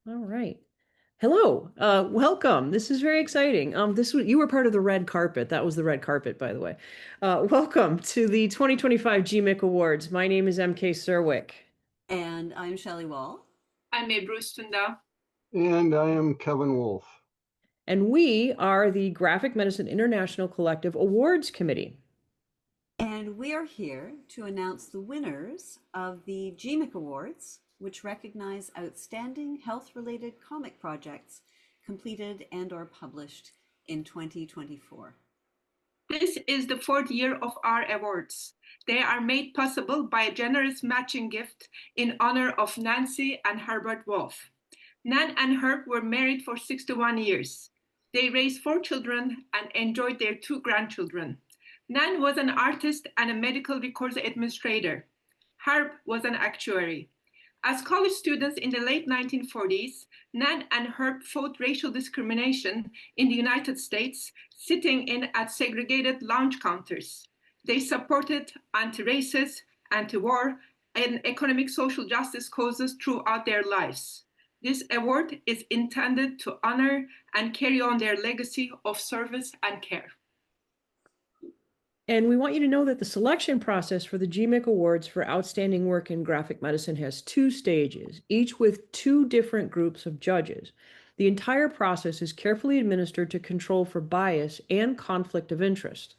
All right. Hello. Welcome. This is very exciting. You were part of the red carpet. That was the red carpet, by the way. Welcome to the 2025 GMIC Awards. My name is MK Serwick, And I'm Shelley Wall. I'm Ebru Stunda. And I am Kevin Wolf. and we are the Graphic Medicine International Collective Awards Committee. And we are here to announce the winners of the GMIC Awards, which recognize outstanding health-related comic projects completed and or published in 2024. This is the fourth year of our awards. They are made possible by a generous matching gift in honor of Nancy and Herbert Wolf. Nan and Herb were married for 61 years. They raised 4 children and enjoyed their 2 grandchildren. Nan was an artist and a medical records administrator. Herb was an actuary. As college students in the late 1940s, Nan and Herb fought racial discrimination in the United States, sitting in at segregated lounge counters. They supported anti-racist, anti-war, and economic social justice causes throughout their lives. This award is intended to honor and carry on their legacy of service and care. And we want you to know that the selection process for the GMIC Awards for Outstanding Work in Graphic Medicine has 2 stages, each with 2 different groups of judges. The entire process is carefully administered to control for bias and conflict of interest.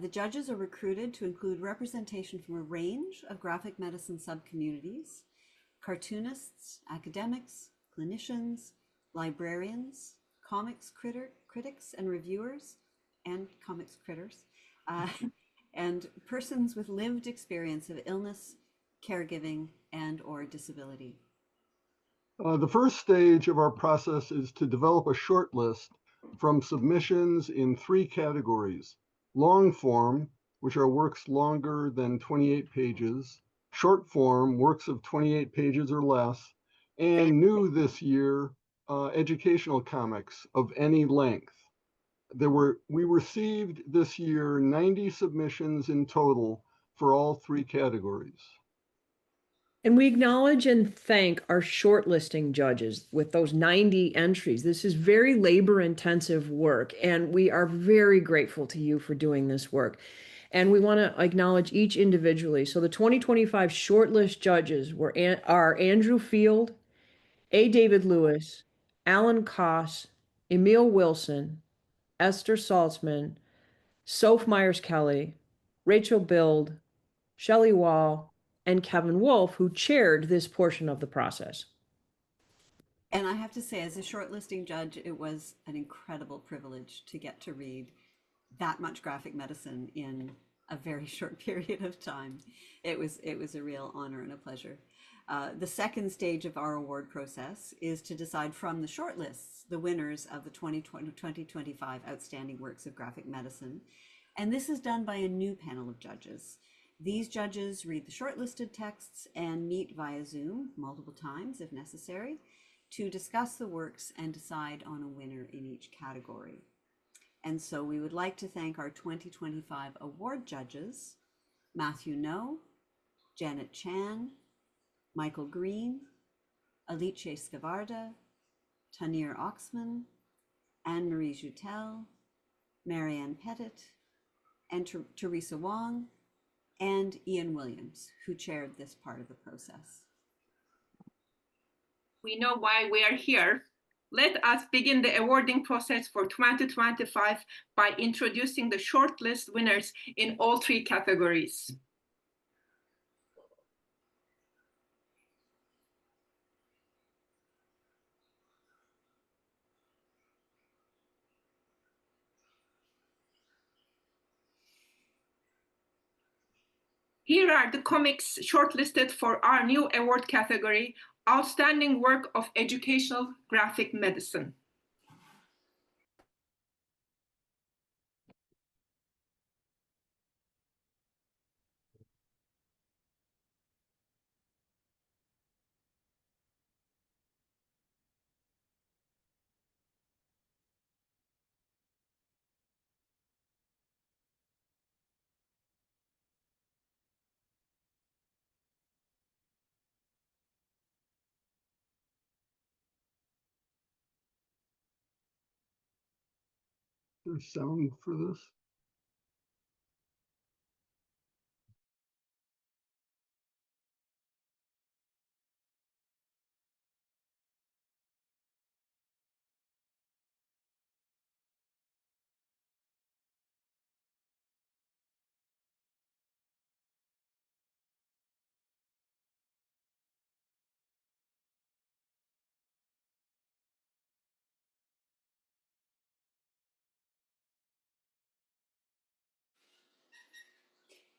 The judges are recruited to include representation from a range of graphic medicine subcommunities, cartoonists, academics, clinicians, librarians, critics and reviewers, and comics critters, uh, and persons with lived experience of illness, caregiving, and or disability. The first stage of our process is to develop a short list from submissions in 3 categories: long form, which are works longer than 28 pages, short form, works of 28 pages or less, and new this year, educational comics of any length. We received this year 90 submissions in total for all 3 categories. And we acknowledge and thank our shortlisting judges with those 90 entries. This is very labor intensive work, and we are very grateful to you for doing this work. And we want to acknowledge each individually. So the 2025 shortlist judges are Andrew Field, A. David Lewis, Alan Koss, Emil Wilson, Esther Saltzman, Soph Myers Kelly, Rachel Bild, Shelley Wall, and Kevin Wolf, who chaired this portion of the process. And I have to say, as a shortlisting judge, it was an incredible privilege to get to read that much graphic medicine in a very short period of time. It was a real honor and a pleasure. The second stage of our award process is to decide from the shortlists the winners of the 2025 Outstanding Works of Graphic Medicine. And this is done by a new panel of judges. These judges read the shortlisted texts and meet via Zoom multiple times if necessary to discuss the works and decide on a winner in each category. And so we would like to thank our 2025 award judges, Matthew No, Janet Chan, Michael Green, Alice Scavarda, Tanir Oxman, Anne-Marie Joutel, Marianne Pettit, and Teresa Wong, and Ian Williams, who chaired this part of the process. We know why we are here. Let us begin the awarding process for 2025 by introducing the shortlist winners in all 3 categories. Here are the comics shortlisted for our new award category, Outstanding Work of Educational Graphic Medicine. There's sound for this.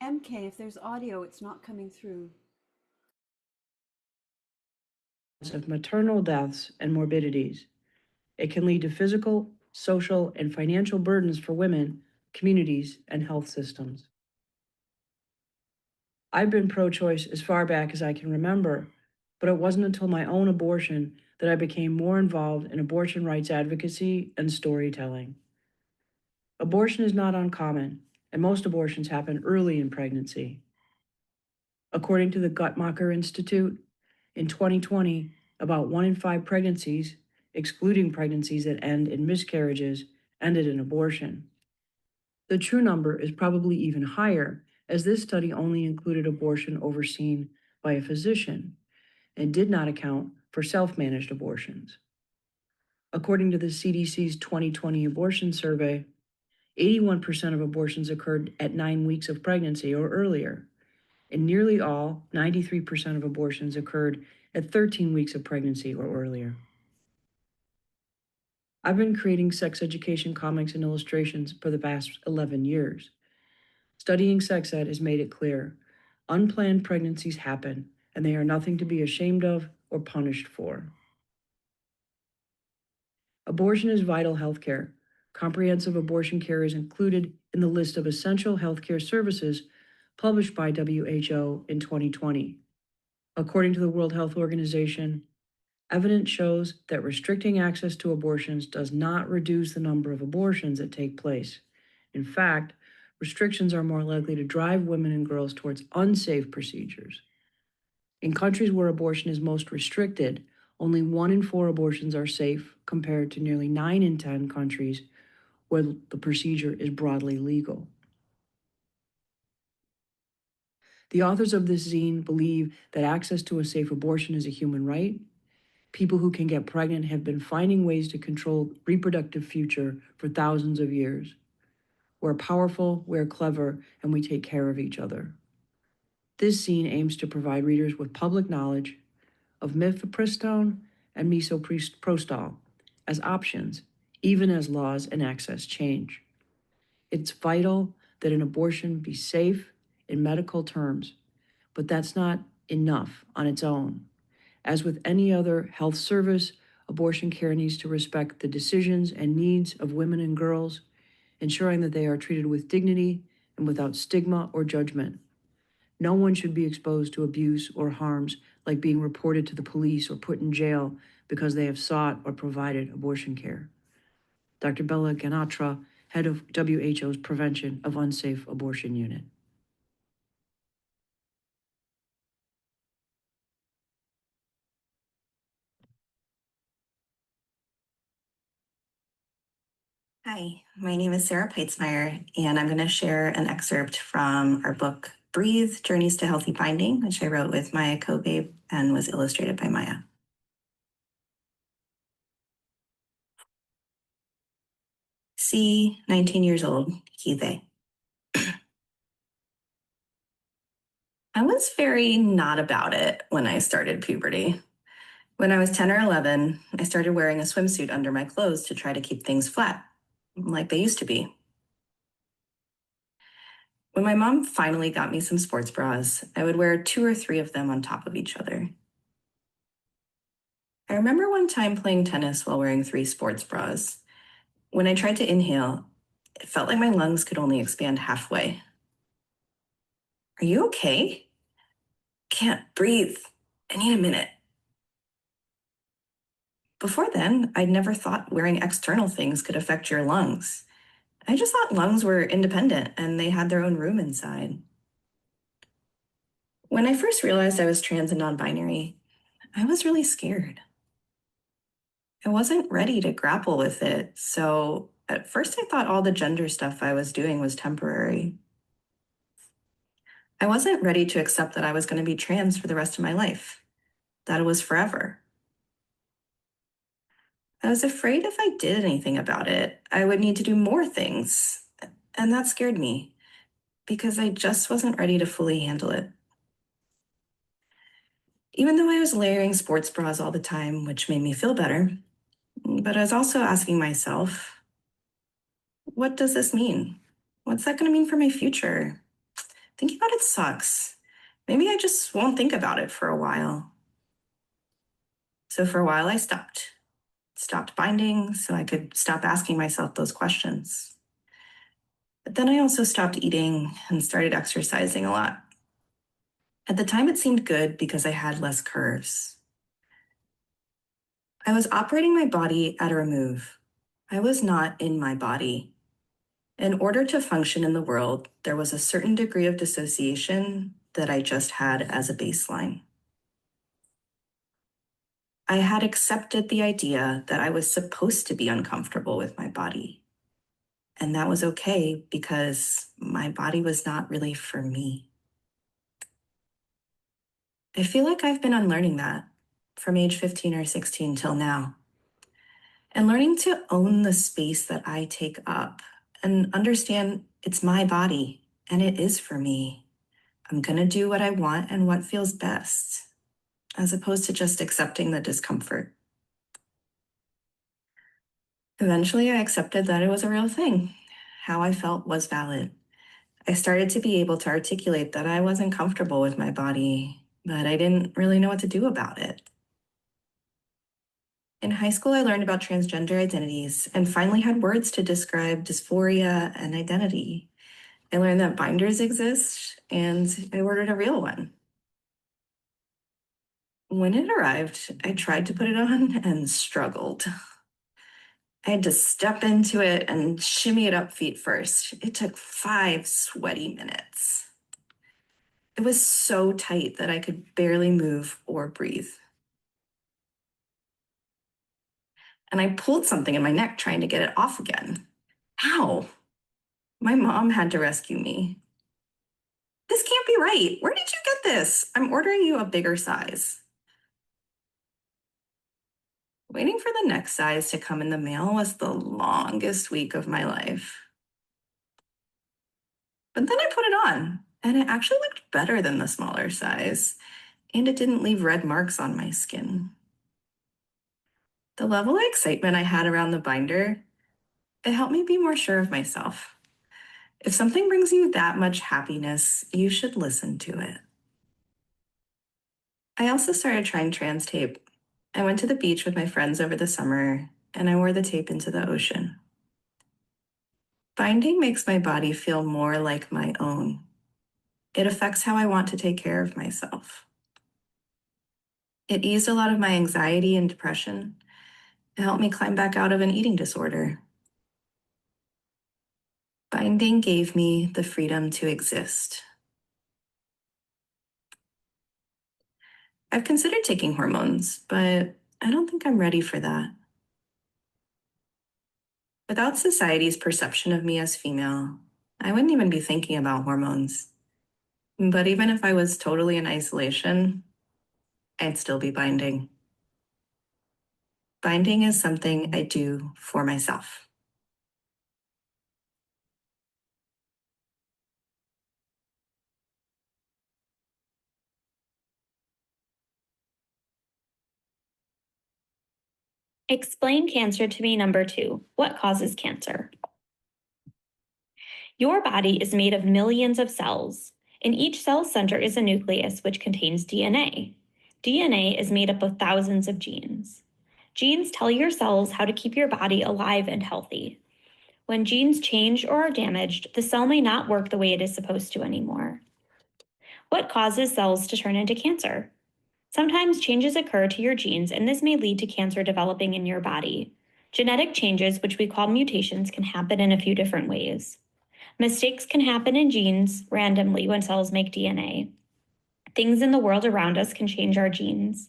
MK, if there's audio, it's not coming through. Of maternal deaths and morbidities. It can lead to physical, social, and financial burdens for women, communities, and health systems. I've been pro-choice as far back as I can remember, but it wasn't until my own abortion that I became more involved in abortion rights advocacy and storytelling. Abortion is not uncommon, and most abortions happen early in pregnancy. According to the Guttmacher Institute, in 2020, about 1 in 5 pregnancies, excluding pregnancies that end in miscarriages, ended in abortion. The true number is probably even higher, as this study only included abortion overseen by a physician and did not account for self-managed abortions. According to the CDC's 2020 abortion survey, 81% of abortions occurred at 9 weeks of pregnancy or earlier, and nearly all, 93% of abortions occurred at 13 weeks of pregnancy or earlier. I've been creating sex education comics and illustrations for the past 11 years. Studying sex ed has made it clear. Unplanned pregnancies happen, and they are nothing to be ashamed of or punished for. Abortion is vital health care. Comprehensive abortion care is included in the list of essential healthcare services published by WHO in 2020. According to the World Health Organization, evidence shows that restricting access to abortions does not reduce the number of abortions that take place. In fact, restrictions are more likely to drive women and girls towards unsafe procedures. In countries where abortion is most restricted, only 1 in 4 abortions are safe, compared to nearly 9 in 10 countries where the procedure is broadly legal. The authors of this zine believe that access to a safe abortion is a human right. People who can get pregnant have been finding ways to control reproductive future for thousands of years. We're powerful, we're clever, and we take care of each other. This zine aims to provide readers with public knowledge of mifepristone and misoprostol as options, even as laws and access change. It's vital that an abortion be safe in medical terms, but that's not enough on its own. As with any other health service, abortion care needs to respect the decisions and needs of women and girls, ensuring that they are treated with dignity and without stigma or judgment. No one should be exposed to abuse or harms like being reported to the police or put in jail because they have sought or provided abortion care. Dr. Bella Ganatra, head of WHO's Prevention of Unsafe Abortion Unit. Hi, my name is Sarah Peitzmeyer, and I'm going to share an excerpt from our book, Breathe, Journeys to Healthy Binding, which I wrote with Maya Kobabe and was illustrated by Maya. C, 19 years old, he, they. I was very not about it when I started puberty. When I was 10 or 11, I started wearing a swimsuit under my clothes to try to keep things flat, like they used to be. When my mom finally got me some sports bras, I would wear 2 or 3 of them on top of each other. I remember one time playing tennis while wearing 3 sports bras. When I tried to inhale, it felt like my lungs could only expand halfway. Are you okay? Can't breathe. I need a minute. Before then, I'd never thought wearing external things could affect your lungs. I just thought lungs were independent and they had their own room inside. When I first realized I was trans and non-binary, I was really scared. I wasn't ready to grapple with it, so At first, I thought all the gender stuff I was doing was temporary. I wasn't ready to accept that I was going to be trans for the rest of my life, that it was forever. I was afraid if I did anything about it, I would need to do more things. And that scared me because I just wasn't ready to fully handle it. Even though I was layering sports bras all the time, which made me feel better, but I was also asking myself, what does this mean? What's that going to mean for my future? Thinking about it sucks. Maybe I just won't think about it for a while. So for a while, I stopped binding so I could stop asking myself those questions. But then I also stopped eating and started exercising a lot. At the time, it seemed good because I had less curves. I was operating my body at a remove. I was not in my body. In order to function in the world, there was a certain degree of dissociation that I just had as a baseline. I had accepted the idea that I was supposed to be uncomfortable with my body. And that was okay because my body was not really for me. I feel like I've been unlearning that from age 15 or 16 till now. And learning to own the space that I take up and understand it's my body and it is for me. I'm going to do what I want and what feels best, as opposed to just accepting the discomfort. Eventually, I accepted that it was a real thing. How I felt was valid. I started to be able to articulate that I wasn't comfortable with my body, but I didn't really know what to do about it. In high school, I learned about transgender identities and finally had words to describe dysphoria and identity. I learned that binders exist, and I ordered a real one. When it arrived, I tried to put it on and struggled. I had to step into it and shimmy it up feet first. It took 5 sweaty minutes. It was so tight that I could barely move or breathe. And I pulled something in my neck trying to get it off again. Ow! My mom had to rescue me. This can't be right. Where did you get this? I'm ordering you a bigger size. Waiting for the next size to come in the mail was the longest week of my life. But then I put it on, and it actually looked better than the smaller size, and it didn't leave red marks on my skin. The level of excitement I had around the binder, it helped me be more sure of myself. If something brings you that much happiness, you should listen to it. I also started trying trans tape. I went to the beach with my friends over the summer, and I wore the tape into the ocean. Binding makes my body feel more like my own. It affects how I want to take care of myself. It eased a lot of my anxiety and depression. It helped me climb back out of an eating disorder. Binding gave me the freedom to exist. I've considered taking hormones, but I don't think I'm ready for that. Without society's perception of me as female, I wouldn't even be thinking about hormones. But even if I was totally in isolation, I'd still be binding. Binding is something I do for myself. Explain cancer to me number 2. What causes cancer? Your body is made of millions of cells. In each cell center is a nucleus which contains DNA. DNA is made up of thousands of genes. Genes tell your cells how to keep your body alive and healthy. When genes change or are damaged, the cell may not work the way it is supposed to anymore. What causes cells to turn into cancer? Sometimes changes occur to your genes, and this may lead to cancer developing in your body. Genetic changes, which we call mutations, can happen in a few different ways. Mistakes can happen in genes randomly when cells make DNA. Things in the world around us can change our genes.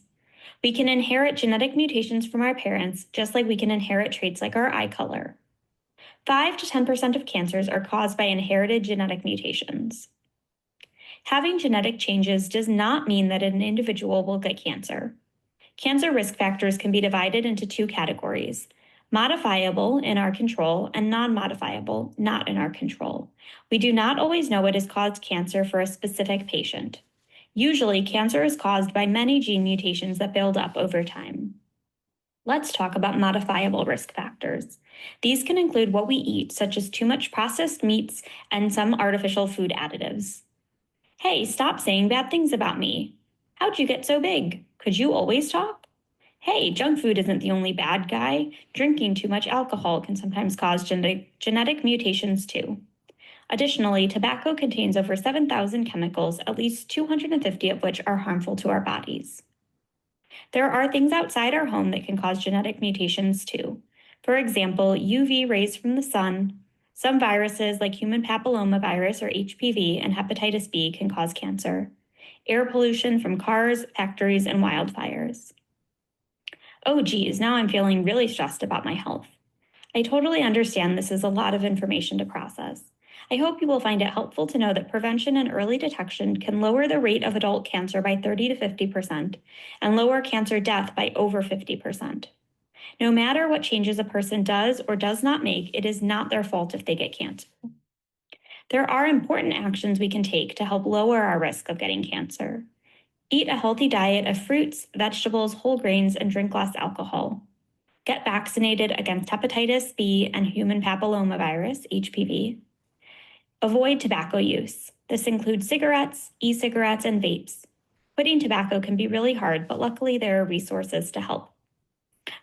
We can inherit genetic mutations from our parents, just like we can inherit traits like our eye color. 5 to 10% of cancers are caused by inherited genetic mutations. Having genetic changes does not mean that an individual will get cancer. Cancer risk factors can be divided into 2 categories: modifiable, in our control, and non-modifiable, not in our control. We do not always know what has caused cancer for a specific patient. Usually, cancer is caused by many gene mutations that build up over time. Let's talk about modifiable risk factors. These can include what we eat, such as too much processed meats and some artificial food additives. Hey, stop saying bad things about me. How'd you get so big? Could you always talk? Hey, junk food isn't the only bad guy. Drinking too much alcohol can sometimes cause genetic mutations too. Additionally, tobacco contains over 7,000 chemicals, at least 250 of which are harmful to our bodies. There are things outside our home that can cause genetic mutations too. For example, UV rays from the sun. Some viruses like human papillomavirus or HPV and hepatitis B can cause cancer. Air pollution from cars, factories, and wildfires. Oh geez, now I'm feeling really stressed about my health. I totally understand this is a lot of information to process. I hope you will find it helpful to know that prevention and early detection can lower the rate of adult cancer by 30 to 50% and lower cancer death by over 50%. No matter what changes a person does or does not make, it is not their fault if they get cancer. There are important actions we can take to help lower our risk of getting cancer. Eat a healthy diet of fruits, vegetables, whole grains, and drink less alcohol. Get vaccinated against hepatitis B and human papillomavirus, HPV. Avoid tobacco use. This includes cigarettes, e-cigarettes, and vapes. Quitting tobacco can be really hard, but luckily there are resources to help.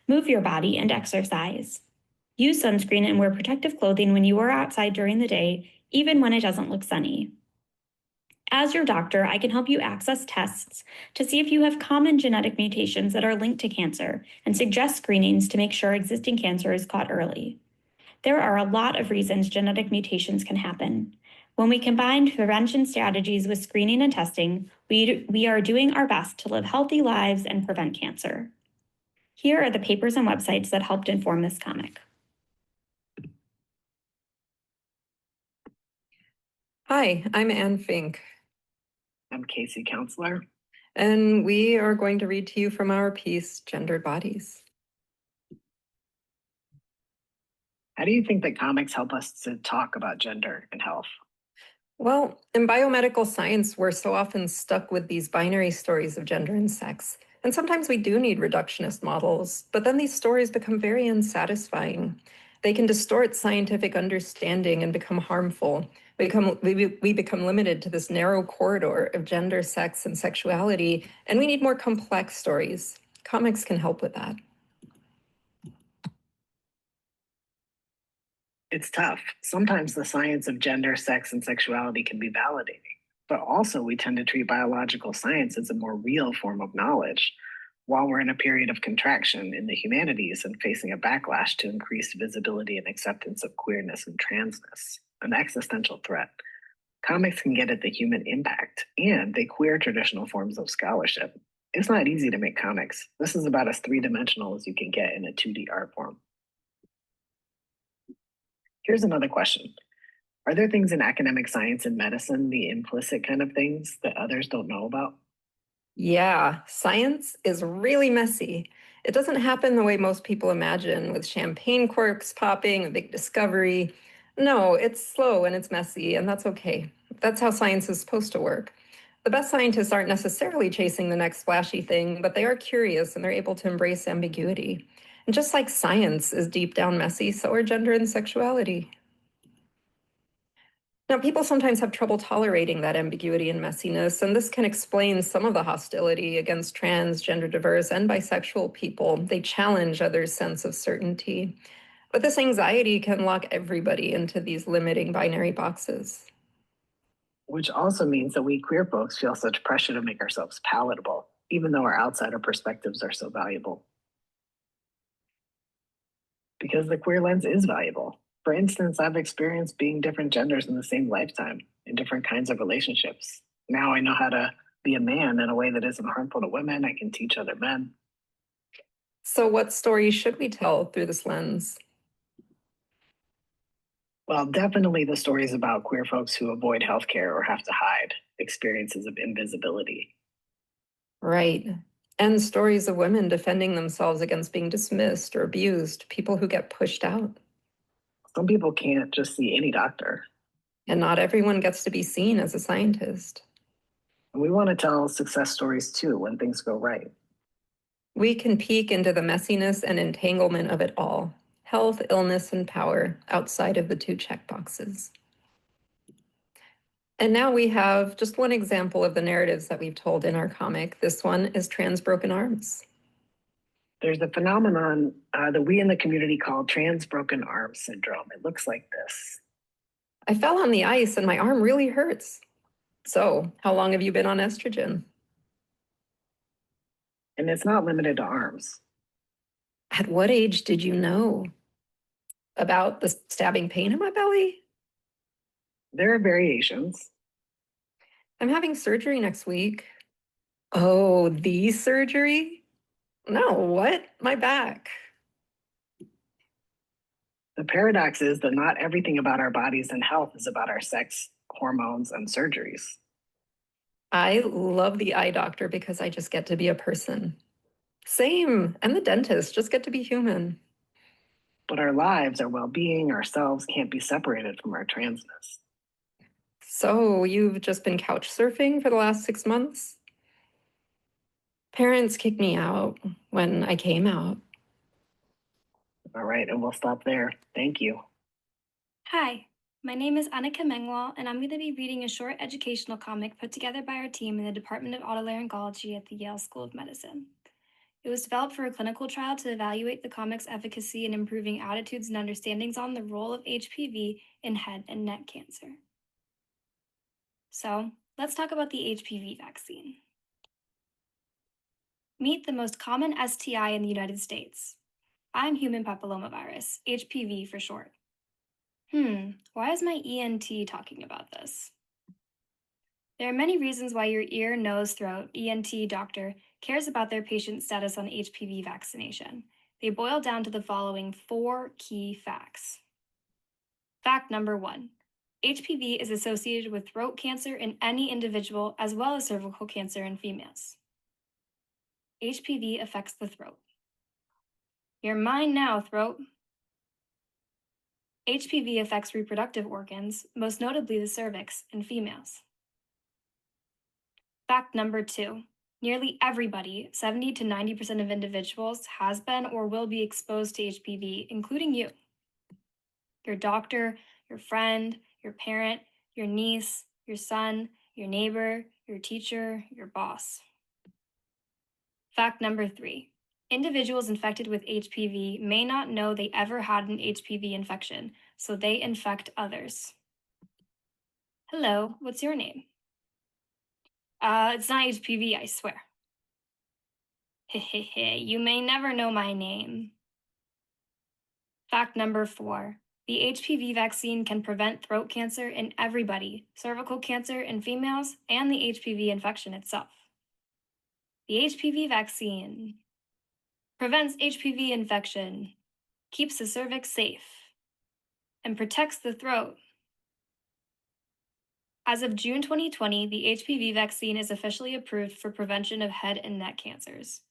Move your body and exercise. Use sunscreen and wear protective clothing when you are outside during the day, even when it doesn't look sunny. As your doctor, I can help you access tests to see if you have common genetic mutations that are linked to cancer and suggest screenings to make sure existing cancer is caught early. There are a lot of reasons genetic mutations can happen. When we combine prevention strategies with screening and testing, we are doing our best to live healthy lives and prevent cancer. Here are the papers and websites that helped inform this comic. Hi, I'm Anne Fink. I'm Casey Counselor. And we are going to read to you from our piece, Gendered Bodies. How do you think that comics help us to talk about gender and health? Well, in biomedical science, we're so often stuck with these binary stories of gender and sex. And sometimes we do need reductionist models, but then these stories become very unsatisfying. They can distort scientific understanding and become harmful. We become limited to this narrow corridor of gender, sex, and sexuality, and we need more complex stories. Comics can help with that. It's tough. Sometimes the science of gender, sex, and sexuality can be validating, but also we tend to treat biological science as a more real form of knowledge while we're in a period of contraction in the humanities and facing a backlash to increased visibility and acceptance of queerness and transness, an existential threat. Comics can get at the human impact, and they queer traditional forms of scholarship. It's not easy to make comics. This is about as three-dimensional as you can get in a 2D art form. Here's another question. Are there things in academic science and medicine, the implicit kind of things, that others don't know about? Yeah, science is really messy. It doesn't happen the way most people imagine, with champagne corks popping, a big discovery. No, it's slow and it's messy, and that's okay. That's how science is supposed to work. The best scientists aren't necessarily chasing the next flashy thing, but they are curious and they're able to embrace ambiguity. And just like science is deep down messy, so are gender and sexuality. Now, people sometimes have trouble tolerating that ambiguity and messiness, and this can explain some of the hostility against trans, gender diverse, and bisexual people. They challenge others' sense of certainty. But this anxiety can lock everybody into these limiting binary boxes. Which also means that we queer folks feel such pressure to make ourselves palatable, even though our outsider perspectives are so valuable. Because the queer lens is valuable. For instance, I've experienced being different genders in the same lifetime, in different kinds of relationships. Now I know how to be a man in a way that isn't harmful to women. I can teach other men. So what story should we tell through this lens? Well, definitely the stories about queer folks who avoid healthcare or have to hide experiences of invisibility. Right. And stories of women defending themselves against being dismissed or abused, people who get pushed out. Some people can't just see any doctor. And not everyone gets to be seen as a scientist. And we want to tell success stories too when things go right. We can peek into the messiness and entanglement of it all: health, illness, and power outside of the two checkboxes. And now we have just one example of the narratives that we've told in our comic. This one is trans broken arms. There's a phenomenon that we in the community call trans broken arm syndrome. It looks like this. I fell on the ice and my arm really hurts. So, how long have you been on estrogen? And it's not limited to arms. At what age did you know about the stabbing pain in my belly? There are variations. I'm having surgery next week. Oh, the surgery? No, what? My back. The paradox is that not everything about our bodies and health is about our sex, hormones, and surgeries. I love the eye doctor because I just get to be a person. Same. And the dentist, just get to be human. But our lives, our well-being, ourselves can't be separated from our transness. So you've just been couch surfing for the last 6 months? Parents kicked me out when I came out. All right, and we'll stop there. Thank you. Hi, my name is Annika Mengwal, and I'm going to be reading a short educational comic put together by our team in the Department of Otolaryngology at the Yale School of Medicine. It was developed for a clinical trial to evaluate the comic's efficacy in improving attitudes and understandings on the role of HPV in head and neck cancer. So, let's talk about the HPV vaccine. Meet the most common STI in the United States. I'm human papillomavirus, HPV for short. Why is my ENT talking about this? There are many reasons why your ear, nose, throat, ENT doctor cares about their patient's status on HPV vaccination. They boil down to the following 4 key facts. Fact number 1. HPV is associated with throat cancer in any individual as well as cervical cancer in females. HPV affects the throat. You're mine now, throat. HPV affects reproductive organs, most notably the cervix, in females. Fact number 2. Nearly everybody, 70 to 90% of individuals, has been or will be exposed to HPV, including you. Your doctor, your friend, your parent, your niece, your son, your neighbor, your teacher, your boss. Fact number 3. Individuals infected with HPV may not know they ever had an HPV infection, so they infect others. Hello, what's your name? It's not HPV, I swear. Hehehe, you may never know my name. Fact number 4. The HPV vaccine can prevent throat cancer in everybody, cervical cancer in females, and the HPV infection itself. The HPV vaccine prevents HPV infection, keeps the cervix safe, and protects the throat. As of June 2020, the HPV vaccine is officially approved for prevention of head and neck cancers.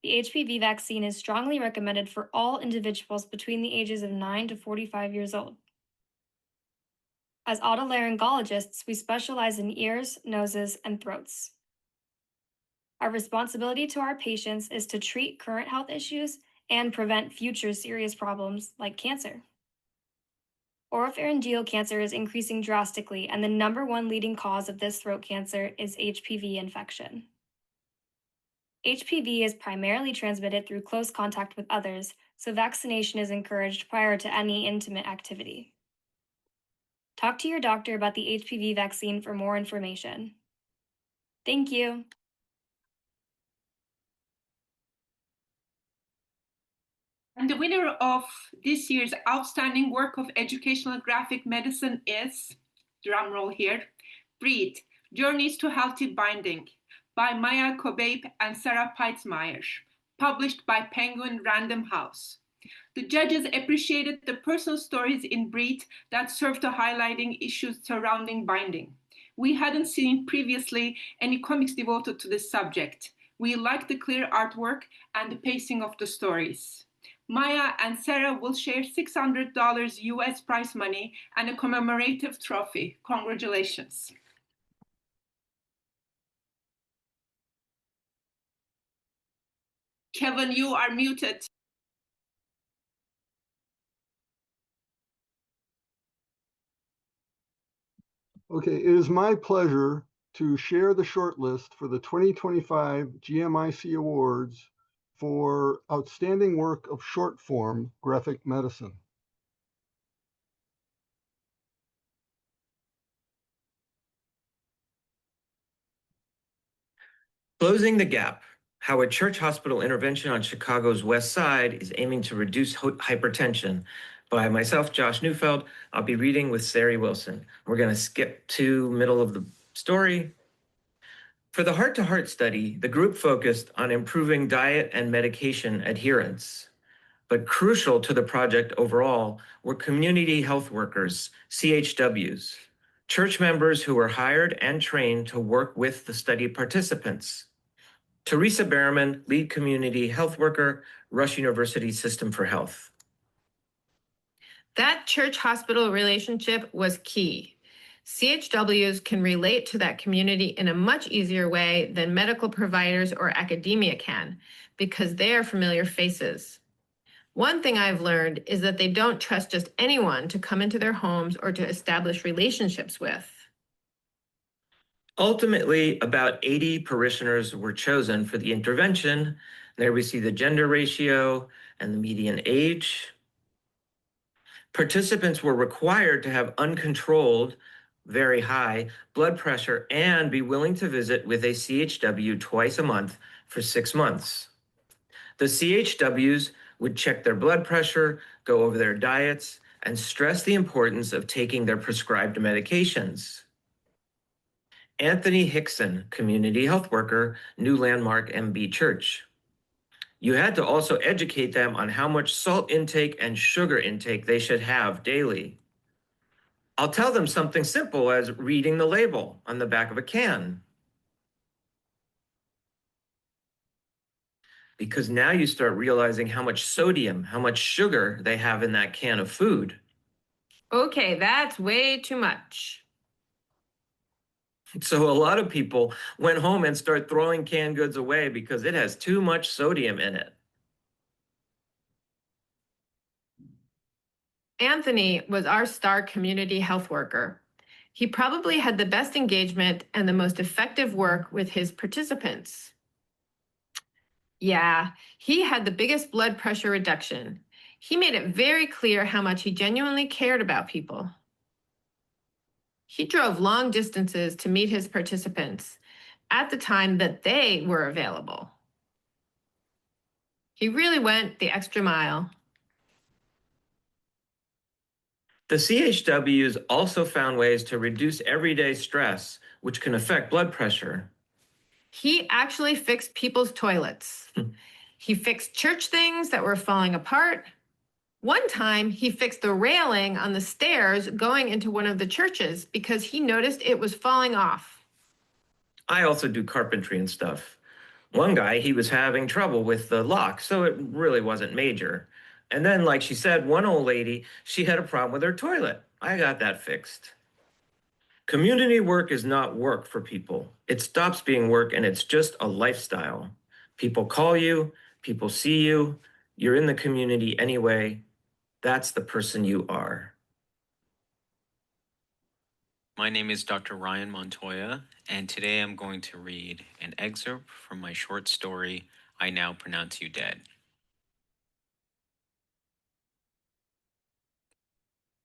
The HPV vaccine is strongly recommended for all individuals between the ages of 9 to 45 years old. As otolaryngologists, we specialize in ears, noses, and throats. Our responsibility to our patients is to treat current health issues and prevent future serious problems like cancer. Oropharyngeal cancer is increasing drastically, and the #1 leading cause of this throat cancer is HPV infection. HPV is primarily transmitted through close contact with others, so vaccination is encouraged prior to any intimate activity. Talk to your doctor about the HPV vaccine for more information. Thank you. And the winner of this year's Outstanding Work of Educational Graphic Medicine is, drumroll here, Breathe, Journeys to Healthy Binding by Maya Kobabe and Sarah Peitzmeier, published by Penguin Random House. The judges appreciated the personal stories in Breed that served to highlighting issues surrounding binding. We hadn't seen previously any comics devoted to this subject. We liked the clear artwork and the pacing of the stories. Maya and Sarah will share $600 US prize money and a commemorative trophy. Congratulations. Kevin, you are muted. Okay, it is my pleasure to share the shortlist for the 2025 GMIC Awards for outstanding work of short form graphic medicine. Closing the Gap, how a church hospital intervention on Chicago's West Side is aiming to reduce hypertension, by myself, Josh Neufeld. I'll be reading with Sari Wilson. We're going to skip to middle of the story. For the heart-to-heart study, the group focused on improving diet and medication adherence. But crucial to the project overall were community health workers, CHWs, church members who were hired and trained to work with the study participants. Teresa Behrman, lead community health worker, Rush University System for Health. That church-hospital relationship was key. CHWs can relate to that community in a much easier way than medical providers or academia can, because they are familiar faces. One thing I've learned is that they don't trust just anyone to come into their homes or to establish relationships with. Ultimately, about 80 parishioners were chosen for the intervention. There we see the gender ratio and the median age. Participants were required to have uncontrolled, very high blood pressure and be willing to visit with a CHW twice a month for 6 months. The CHWs would check their blood pressure, go over their diets, and stress the importance of taking their prescribed medications. Anthony Hickson, community health worker, New Landmark MB Church. You had to also educate them on how much salt intake and sugar intake they should have daily. I'll tell them something simple as reading the label on the back of a can. Because now you start realizing how much sodium, how much sugar they have in that can of food. Okay, that's way too much. So a lot of people went home and start throwing canned goods away because it has too much sodium in it. Anthony was our star community health worker. He probably had the best engagement and the most effective work with his participants. Yeah, he had the biggest blood pressure reduction. He made it very clear how much he genuinely cared about people. He drove long distances to meet his participants at the time that they were available. He really went the extra mile. The CHWs also found ways to reduce everyday stress, which can affect blood pressure. He actually fixed people's toilets. He fixed church things that were falling apart. One time, he fixed the railing on the stairs going into one of the churches because he noticed it was falling off. I also do carpentry and stuff. One guy, he was having trouble with the lock, so it really wasn't major. And then, like she said, one old lady, she had a problem with her toilet. I got that fixed. Community work is not work for people. It stops being work and it's just a lifestyle. People call you, people see you, you're in the community anyway. That's the person you are. My name is Dr. Ryan Montoya, and today I'm going to read an excerpt from my short story, I Now Pronounce You Dead.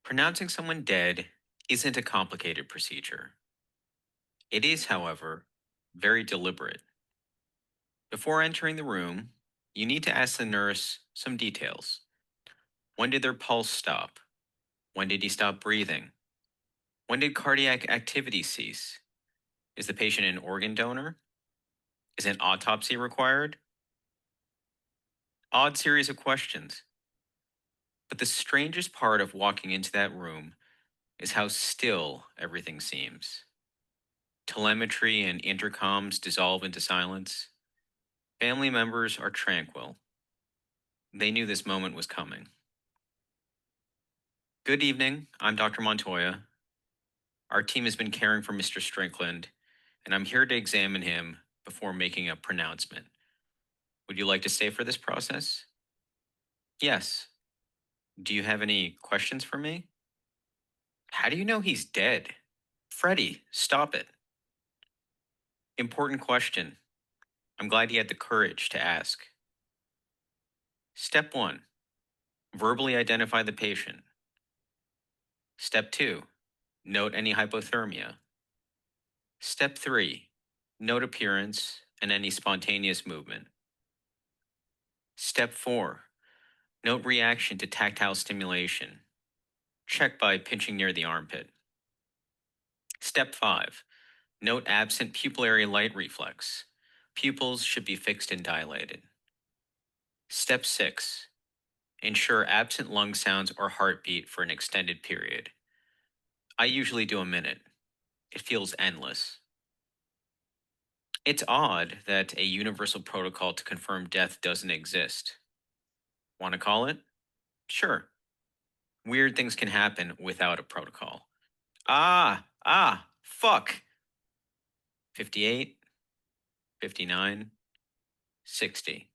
Pronouncing someone dead isn't a complicated procedure. It is, however, very deliberate. Before entering the room, you need to ask the nurse some details. When did their pulse stop? When did he stop breathing? When did cardiac activity cease? Is the patient an organ donor? Is an autopsy required? Odd series of questions. But the strangest part of walking into that room is how still everything seems. Telemetry and intercoms dissolve into silence. Family members are tranquil. They knew this moment was coming. Good evening, I'm Dr. Montoya. Our team has been caring for Mr. Strickland, and I'm here to examine him before making a pronouncement. Would you like to stay for this process? Yes. Do you have any questions for me? How do you know he's dead? Freddie, stop it. Important question. I'm glad he had the courage to ask. Step 1. Verbally identify the patient. Step 2. Note any hypothermia. Step 3. Note appearance and any spontaneous movement. Step 4. Note reaction to tactile stimulation. Check by pinching near the armpit. Step 5. Note absent pupillary light reflex. Pupils should be fixed and dilated. Step 6. Ensure absent lung sounds or heartbeat for an extended period. I usually do a minute. It feels endless. It's odd that a universal protocol to confirm death doesn't exist. Want to call it? Sure. Weird things can happen without a protocol. Fuck. 58, 59, 60.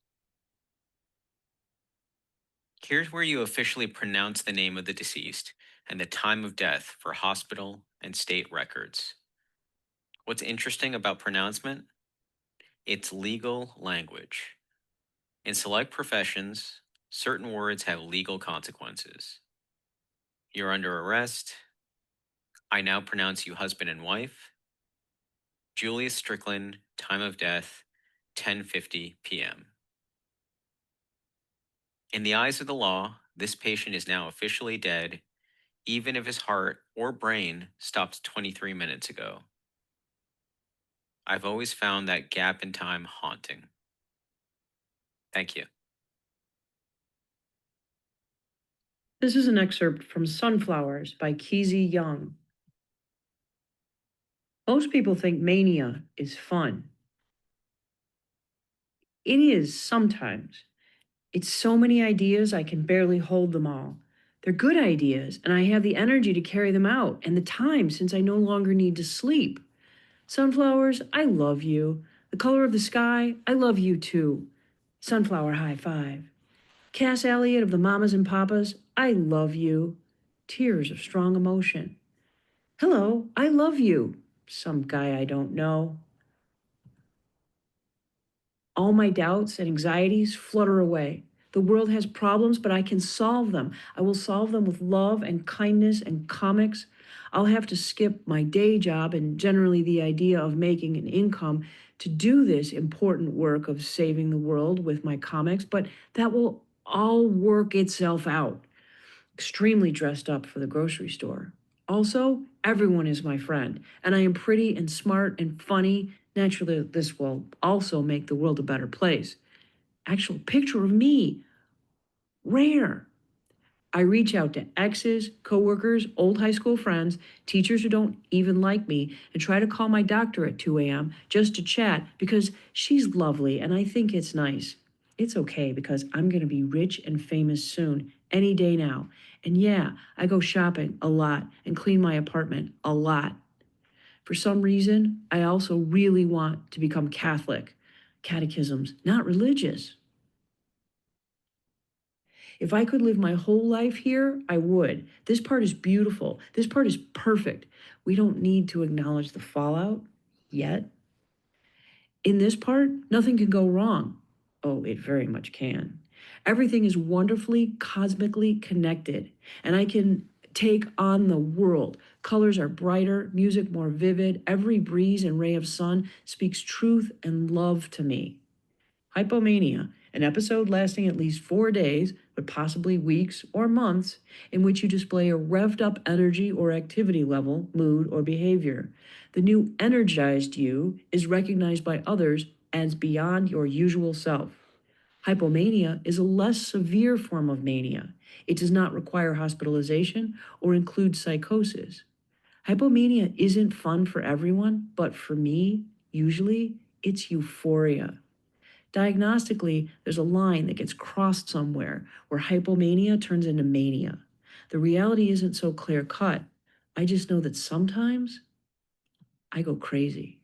Here's where you officially pronounce the name of the deceased and the time of death for hospital and state records. What's interesting about pronouncement? It's legal language. In select professions, certain words have legal consequences. You're under arrest. I now pronounce you husband and wife. Julius Strickland, time of death, 10:50 p.m. In the eyes of the law, this patient is now officially dead, even if his heart or brain stopped 23 minutes ago. I've always found that gap in time haunting. Thank you. This is an excerpt from Sunflowers by Keezy Young. Most people think mania is fun. It is sometimes. It's so many ideas, I can barely hold them all. They're good ideas, and I have the energy to carry them out, and the time since I no longer need to sleep. Sunflowers, I love you. The color of the sky, I love you too. Sunflower high five. Cass Elliot of the Mamas and Papas, I love you. Tears of strong emotion. Hello, I love you. Some guy I don't know. All my doubts and anxieties flutter away. The world has problems, but I can solve them. I will solve them with love and kindness and comics. I'll have to skip my day job and generally the idea of making an income to do this important work of saving the world with my comics, but that will all work itself out. Extremely dressed up for the grocery store. Also, everyone is my friend, and I am pretty and smart and funny. Naturally, this will also make the world a better place. Actual picture of me. Rare. I reach out to exes, coworkers, old high school friends, teachers who don't even like me, and try to call my doctor at 2 a.m. just to chat because she's lovely and I think it's nice. It's okay because I'm going to be rich and famous soon, any day now. And yeah, I go shopping a lot and clean my apartment a lot. For some reason, I also really want to become Catholic. Catechisms, not religious. If I could live my whole life here, I would. This part is beautiful. This part is perfect. We don't need to acknowledge the fallout yet. In this part, nothing can go wrong. Oh, it very much can. Everything is wonderfully, cosmically connected, and I can take on the world. Colors are brighter, music more vivid. Every breeze and ray of sun speaks truth and love to me. Hypomania, an episode lasting at least 4 days, but possibly weeks or months, in which you display a revved up energy or activity level, mood, or behavior. The new energized you is recognized by others as beyond your usual self. Hypomania is a less severe form of mania. It does not require hospitalization or include psychosis. Hypomania isn't fun for everyone, but for me, usually, it's euphoria. Diagnostically, there's a line that gets crossed somewhere where hypomania turns into mania. The reality isn't so clear cut. I just know that sometimes I go crazy.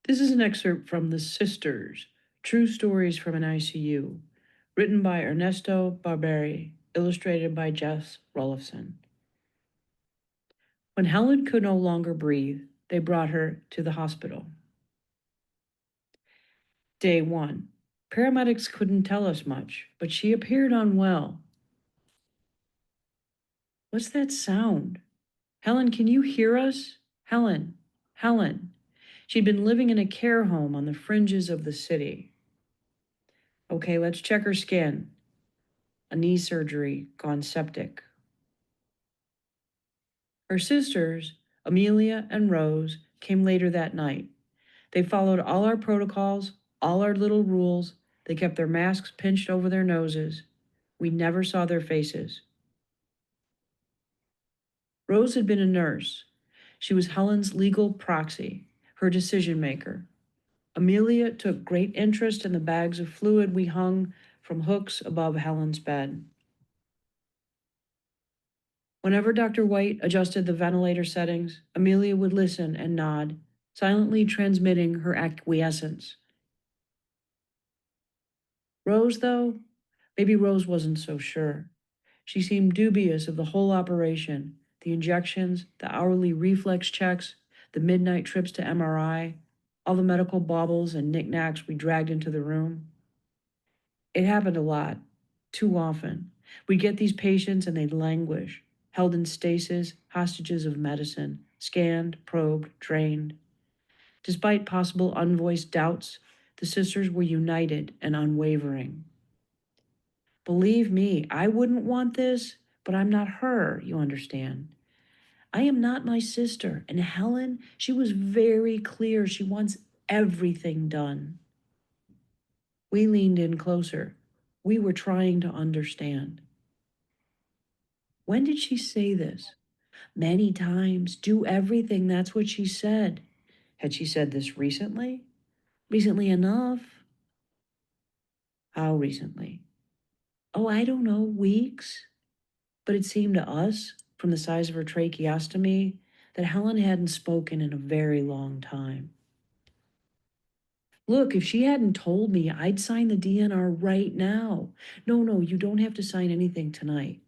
This is an excerpt from The Sisters, True Stories from an ICU, written by Ernesto Barberi, illustrated by Jess Rollifson. When Helen could no longer breathe, they brought her to the hospital. Day 1. Paramedics couldn't tell us much, but she appeared unwell. What's that sound? Helen, can you hear us? Helen, Helen. She'd been living in a care home on the fringes of the city. Okay, let's check her skin. A knee surgery gone septic. Her sisters, Amelia and Rose, came later that night. They followed all our protocols, all our little rules. They kept their masks pinched over their noses. We never saw their faces. Rose had been a nurse. She was Helen's legal proxy, her decision maker. Amelia took great interest in the bags of fluid we hung from hooks above Helen's bed. Whenever Dr. White adjusted the ventilator settings, Amelia would listen and nod, silently transmitting her acquiescence. Rose, though, maybe Rose wasn't so sure. She seemed dubious of the whole operation, the injections, the hourly reflex checks, the midnight trips to MRI, all the medical baubles and knickknacks we dragged into the room. It happened a lot, too often. We'd get these patients and they'd languish, held in stasis, hostages of medicine, scanned, probed, drained. Despite possible unvoiced doubts, the sisters were united and unwavering. Believe me, I wouldn't want this, but I'm not her, you understand. I am not my sister, and Helen, she was very clear she wants everything done. We leaned in closer. We were trying to understand. When did she say this? Many times. Do everything. That's what she said. Had she said this recently? Recently enough? How recently? Oh, I don't know, weeks? But it seemed to us, from the size of her tracheostomy, that Helen hadn't spoken in a very long time. Look, if she hadn't told me, I'd sign the DNR right now. No, you don't have to sign anything tonight.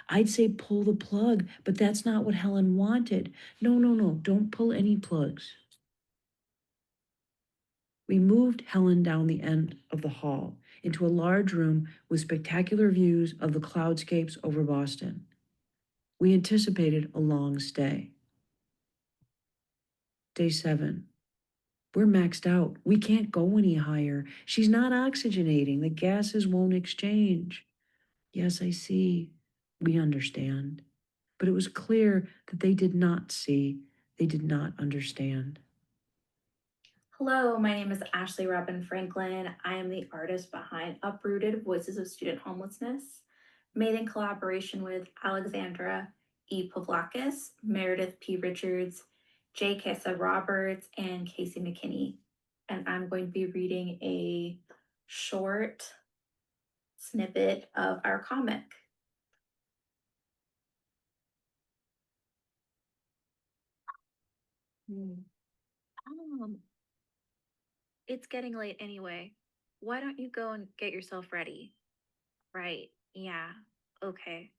I'd say pull the plug, but that's not what Helen wanted. No, don't pull any plugs. We moved Helen down the end of the hall into a large room with spectacular views of the cloudscapes over Boston. We anticipated a long stay. Day 7. We're maxed out. We can't go any higher. She's not oxygenating. The gases won't exchange. Yes, I see. We understand. But it was clear that they did not see. They did not understand. Hello, my name is Ashley Robin Franklin. I am the artist behind Uprooted Voices of Student Homelessness, made in collaboration with Alexandra E. Pavlakis, Meredith P. Richards, J. Kessa Roberts, and Casey McKinney. And I'm going to be reading a short snippet of our comic. It's getting late anyway. Why don't you go and get yourself ready? Right, yeah, okay.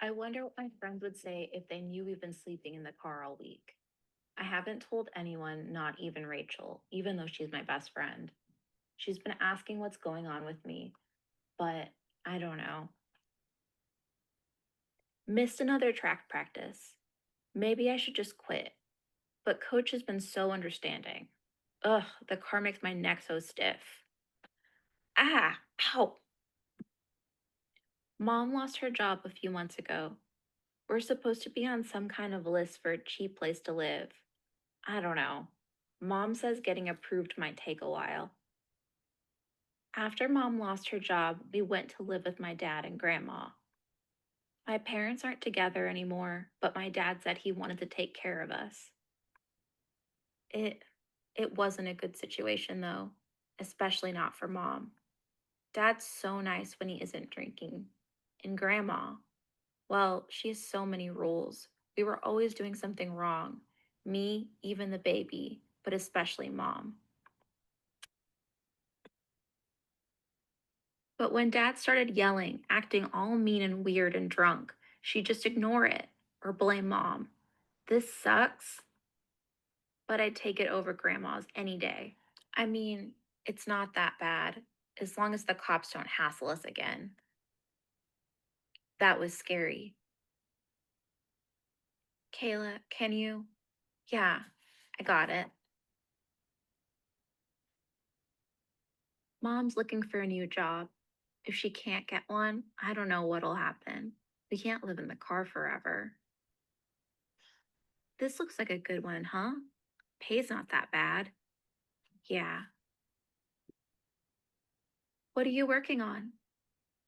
I wonder what my friends would say if they knew we've been sleeping in the car all week. I haven't told anyone, not even Rachel, even though she's my best friend. She's been asking what's going on with me, but I don't know. Missed another track practice. Maybe I should just quit. But coach has been so understanding. Ugh, the car makes my neck so stiff. Ah, ow. Mom lost her job a few months ago. We're supposed to be on some kind of list for a cheap place to live. I don't know. Mom says getting approved might take a while. After Mom lost her job, we went to live with my dad and Grandma. My parents aren't together anymore, but my dad said he wanted to take care of us. It wasn't a good situation though, especially not for Mom. Dad's so nice when he isn't drinking. And Grandma, well, she has so many rules. We were always doing something wrong. Me, even the baby, but especially Mom. But when Dad started yelling, acting all mean and weird and drunk, she'd just ignore it or blame Mom. This sucks, but I'd take it over Grandma's any day. I mean, it's not that bad, as long as the cops don't hassle us again. That was scary. Kayla, can you? Yeah, I got it. Mom's looking for a new job. If she can't get one, I don't know what'll happen. We can't live in the car forever. This looks like a good one, huh? Pay's not that bad. Yeah. What are you working on?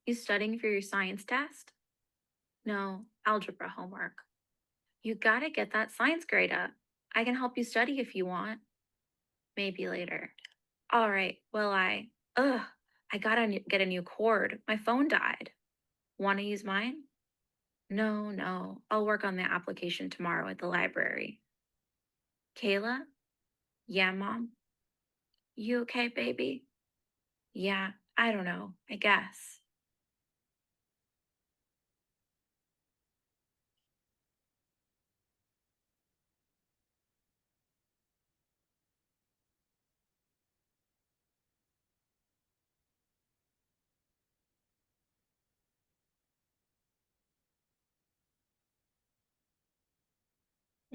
You studying for your science test? No, algebra homework. You gotta get that science grade up. I can help you study if you want. Maybe later. All right, well, I gotta get a new cord. My phone died. Wanna use mine? No, I'll work on the application tomorrow at the library. Kayla? Yeah, Mom? You okay, baby? Yeah, I don't know, I guess.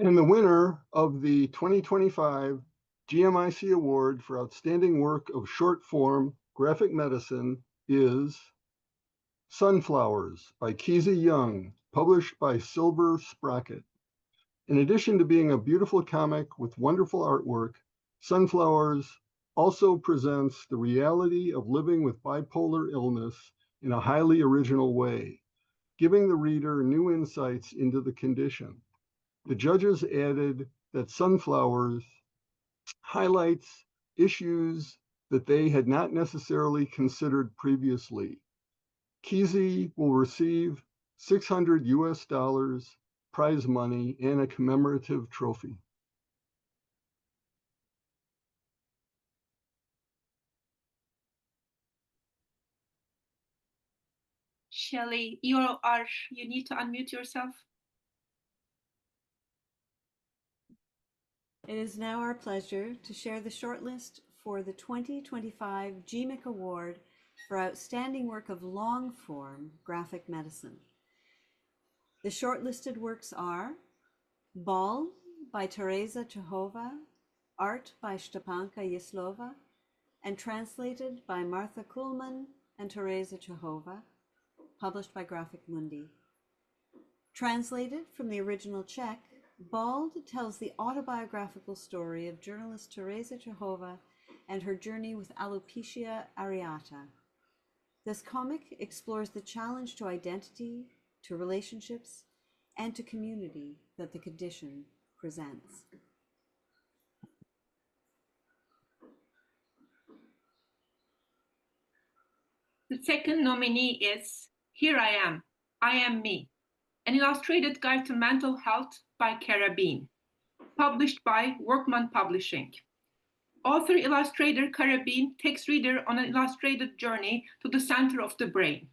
And the winner of the 2025 GMIC Award for Outstanding Work of Short Form Graphic Medicine is Sunflowers by Keezy Young, published by Silver Sprocket. In addition to being a beautiful comic with wonderful artwork, Sunflowers also presents the reality of living with bipolar illness in a highly original way, giving the reader new insights into the condition. The judges added that Sunflowers highlights issues that they had not necessarily considered previously. Keezy will receive $600 prize money and a commemorative trophy. Shelley, you need to unmute yourself. It is now our pleasure to share the shortlist for the 2025 GMIC Award for Outstanding Work of Long Form Graphic Medicine. The shortlisted works are Ball by Teresa Chehova, art by Stepanka Yislova, and translated by Martha Kuhlman and Teresa Chehova, published by Graphic Mundi. Translated from the original Czech, Bald tells the autobiographical story of journalist Teresa Chehova and her journey with alopecia areata. This comic explores the challenge to identity, to relationships, and to community that the condition presents. The second nominee is Here I Am Me, an illustrated guide to mental health by Kara Bean, published by Workman Publishing. Author-illustrator Kara Bean takes reader on an illustrated journey to the center of the brain.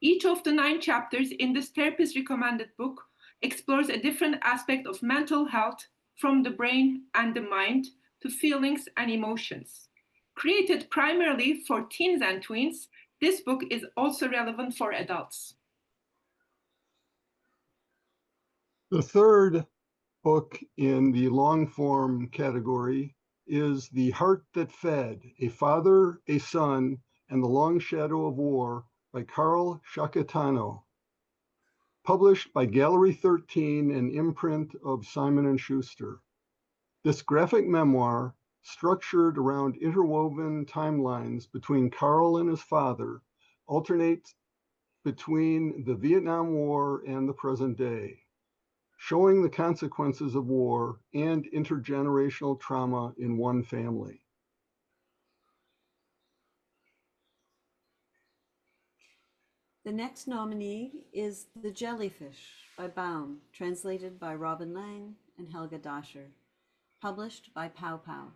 Each of the 9 chapters in this therapist-recommended book explores a different aspect of mental health, from the brain and the mind to feelings and emotions. Created primarily for teens and tweens, this book is also relevant for adults. The third book in the long form category is The Heart That Fed, A Father, a Son, and the Long Shadow of War by Carl Shakatano. published by Gallery 13, an imprint of Simon & Schuster. This graphic memoir, structured around interwoven timelines between Carl and his father, alternates between the Vietnam War and the present day, showing the consequences of war and intergenerational trauma in one family. The next nominee is The Jellyfish by Baum, translated by Robin Lang and Helga Dasher, published by Pow Pow.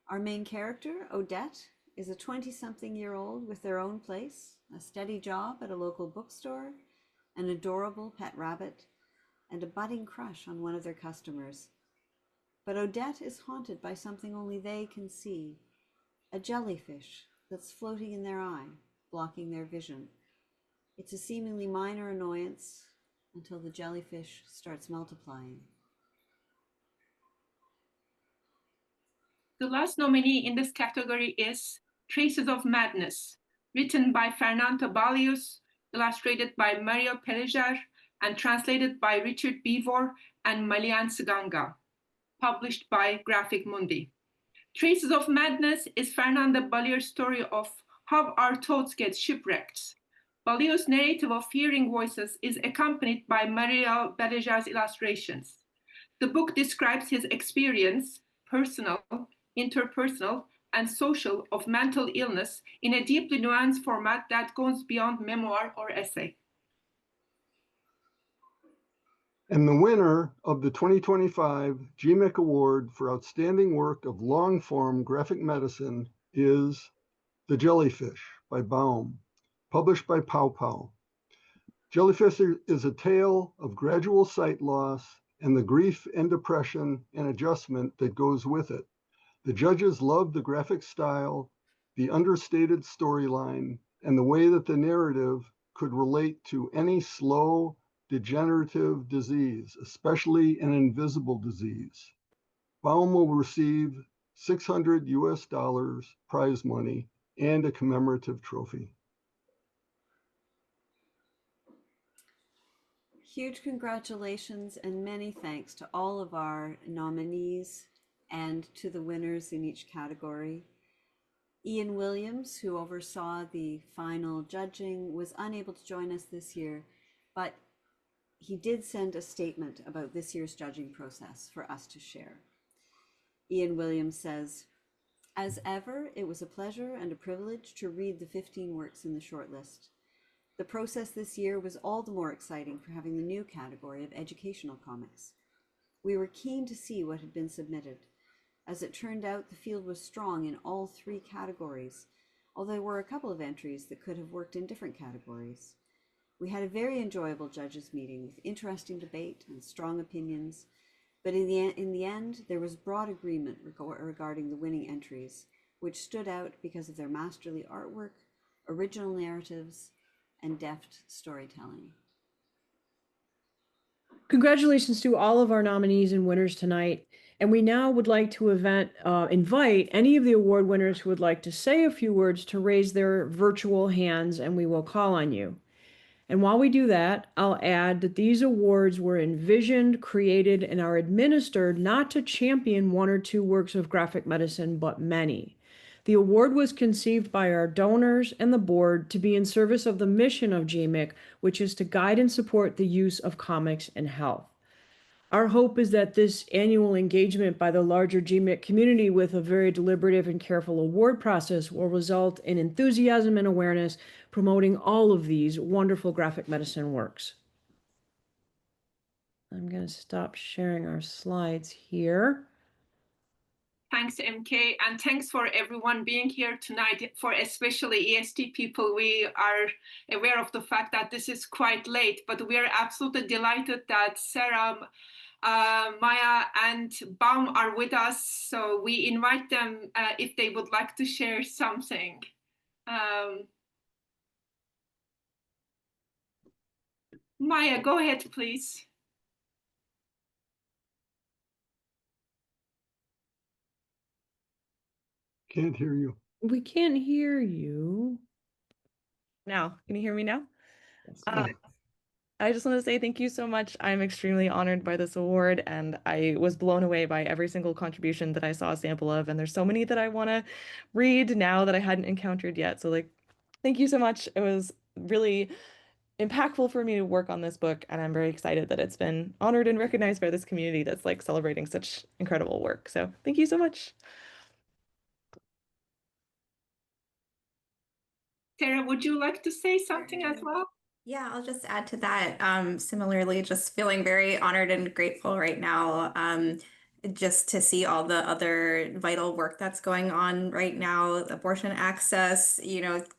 Our main character, Odette, is a 20-something-year-old with their own place, a steady job at a local bookstore, an adorable pet rabbit, and a budding crush on one of their customers. But Odette is haunted by something only they can see, a jellyfish that's floating in their eye, blocking their vision. It's a seemingly minor annoyance until the jellyfish starts multiplying. The last nominee in this category is Traces of Madness, written by Fernando Balius, illustrated by Mario Pelejar, and translated by Richard Beevor and Malian Sganga, published by Graphic Mundi. Traces of Madness is Fernando Balius' story of how our thoughts get shipwrecked. Balius' narrative of hearing voices is accompanied by Mario Pelejar's illustrations. The book describes his experience, personal, interpersonal, and social, of mental illness in a deeply nuanced format that goes beyond memoir or essay. And the winner of the 2025 GMIC Award for Outstanding Work of Long-Form Graphic Medicine is The Jellyfish by Baum, published by Pow Pow. Jellyfish is a tale of gradual sight loss and the grief and depression and adjustment that goes with it. The judges loved the graphic style, the understated storyline, and the way that the narrative could relate to any slow, degenerative disease, especially an invisible disease. Baum will receive $600 prize money and a commemorative trophy. Huge congratulations and many thanks to all of our nominees and to the winners in each category. Ian Williams, who oversaw the final judging, was unable to join us this year, but he did send a statement about this year's judging process for us to share. Ian Williams says, "As ever, it was a pleasure and a privilege to read the 15 works in the shortlist. The process this year was all the more exciting for having the new category of educational comics. We were keen to see what had been submitted. As it turned out, the field was strong in all three categories, although there were a couple of entries that could have worked in different categories. We had a very enjoyable judges' meeting with interesting debate and strong opinions, but in the end, there was broad agreement regarding the winning entries, which stood out because of their masterly artwork, original narratives, and deft storytelling." Congratulations to all of our nominees and winners tonight. And we now would like to invite any of the award winners who would like to say a few words to raise their virtual hands, and we will call on you. And while we do that, I'll add that these awards were envisioned, created, and are administered not to champion one or two works of graphic medicine, but many. The award was conceived by our donors and the board to be in service of the mission of GMIC, which is to guide and support the use of comics in health. Our hope is that this annual engagement by the larger GMIC community with a very deliberative and careful award process will result in enthusiasm and awareness promoting all of these wonderful graphic medicine works. I'm going to stop sharing our slides here. Thanks, MK, and thanks for everyone being here tonight, for especially EST people. We are aware of the fact that this is quite late, but we are absolutely delighted that Sarah, Maya, and Baum are with us. So we invite them if they would like to share something. Maya, go ahead, please. Can't hear you. We can't hear you. Now, can you hear me now? Yes. I just want to say thank you so much. I'm extremely honored by this award, and I was blown away by every single contribution that I saw a sample of. And there's so many that I want to read now that I hadn't encountered yet. So, like, thank you so much. It was really impactful for me to work on this book, and I'm very excited that it's been honored and recognized by this community that's like celebrating such incredible work. So, thank you so much. Sarah, would you like to say something as well? Yeah, I'll just add to that. Similarly, just feeling very honored and grateful right now. Just to see all the other vital work that's going on right now, abortion access,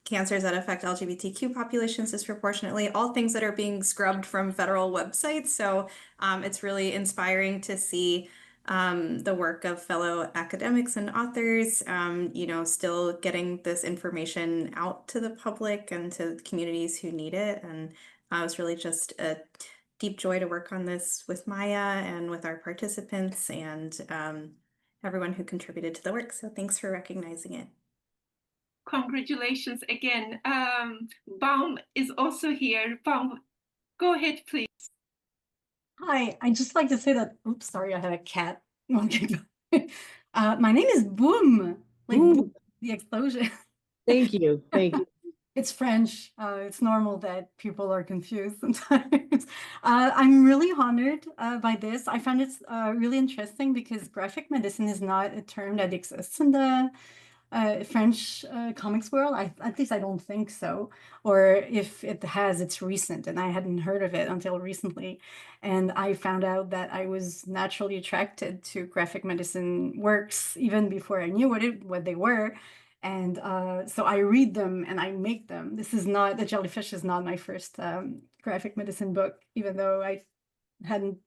cancers that affect LGBTQ populations disproportionately, all things that are being scrubbed from federal websites. So it's really inspiring to see the work of fellow academics and authors, still getting this information out to the public and to communities who need it. And it's really just a deep joy to work on this with Maya and with our participants and everyone who contributed to the work. So thanks for recognizing it. Congratulations again. Baum is also here. Baum, go ahead, please. Hi, I'd just like to say that, oops, sorry, I had a cat. Okay. My name is Boom, like boom, the explosion. Thank you. Thank you. It's French. It's normal that people are confused sometimes. I'm really honored by this. I found it really interesting because graphic medicine is not a term that exists in the French comics world. At least I don't think so. Or if it has, it's recent, and I hadn't heard of it until recently. And I found out that I was naturally attracted to graphic medicine works even before I knew what they were. And so I read them and I make them. The Jellyfish is not my first graphic medicine book, even though I hadn't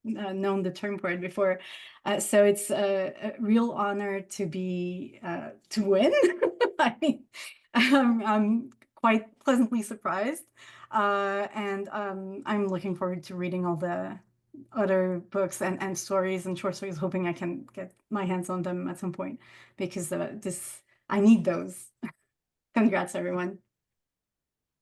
known the term for it before. So it's a real honor to win. I mean, I'm quite pleasantly surprised. And I'm looking forward to reading all the other books and stories and short stories, hoping I can get my hands on them at some point, because I need those. Congrats, everyone.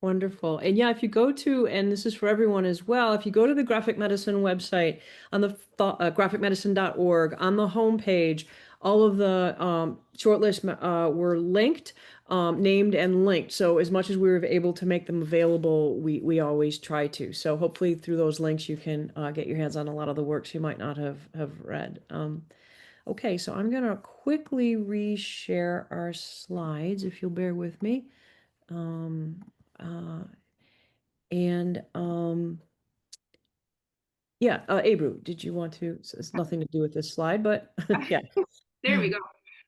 Wonderful. And yeah, if you go to, and this is for everyone as well, if you go to the graphic medicine website on the graphicmedicine.org, on the homepage, all of the shortlists were linked, named and linked. So as much as we were able to make them available, we always try to. So hopefully through those links, you can get your hands on a lot of the works you might not have read. Okay, so I'm going to quickly reshare our slides, if you'll bear with me. Yeah, Abru, did you want to? So it's nothing to do with this slide, but yeah. There we go.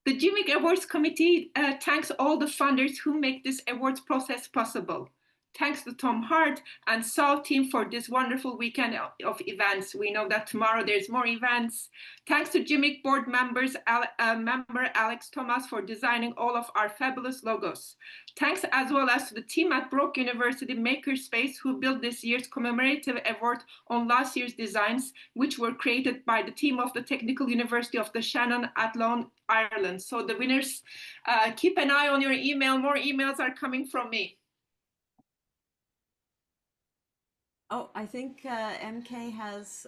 The GMIC Awards Committee thanks all the funders who make this awards process possible. Thanks to Tom Hart and SAW team for this wonderful weekend of events. We know that tomorrow there's more events. Thanks to GMIC board members, member Alex Thomas for designing all of our fabulous logos. Thanks as well as to the team at Brock University Makerspace who built this year's commemorative award on last year's designs, which were created by the team of the Technical University of the Shannon, Athlone, Ireland. So the winners, keep an eye on your email. More emails are coming from me. Oh, I think MK has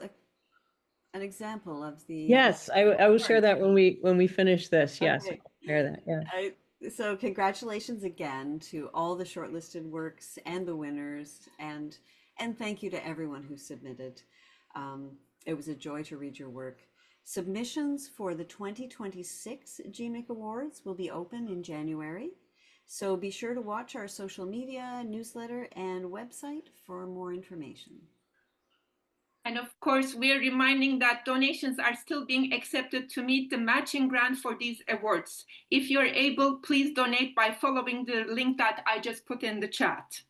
an example of the. Yes, I will share that when we finish this. Yes, Okay. I'll share that. Yeah. So congratulations again to all the shortlisted works and the winners, and thank you to everyone who submitted. It was a joy to read your work. Submissions for the 2026 GMIC Awards will be open in January. So be sure to watch our social media, newsletter, and website for more information. And of course, we're reminding that donations are still being accepted to meet the matching grant for these awards. If you're able, please donate by following the link that I just put in the chat.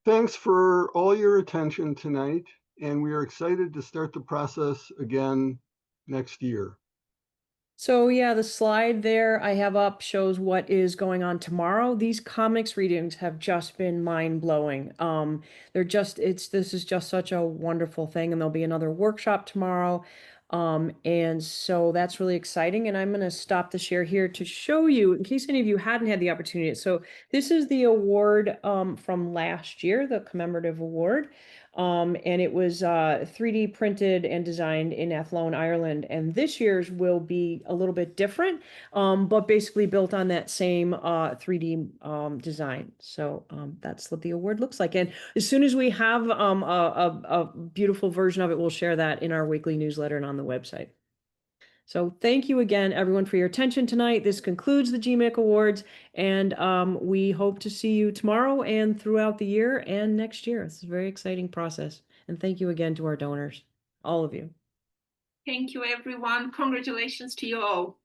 Thanks for all your attention tonight, and we are excited to start the process again next year. So yeah, the slide there I have up shows what is going on tomorrow. These comics readings have just been mind-blowing. This is just such a wonderful thing, and there'll be another workshop tomorrow. And so that's really exciting. And I'm going to stop the share here to show you, in case any of you hadn't had the opportunity. So this is the award from last year, the commemorative award. And it was 3D printed and designed in Athlone, Ireland. And this year's will be a little bit different, but basically built on that same 3D design. So that's what the award looks like. And as soon as we have a beautiful version of it, we'll share that in our weekly newsletter and on the website. So thank you again, everyone, for your attention tonight. This concludes the GMIC Awards, and we hope to see you tomorrow and throughout the year and next year. It's a very exciting process. And thank you again to our donors, all of you. Thank you, everyone. Congratulations to you all.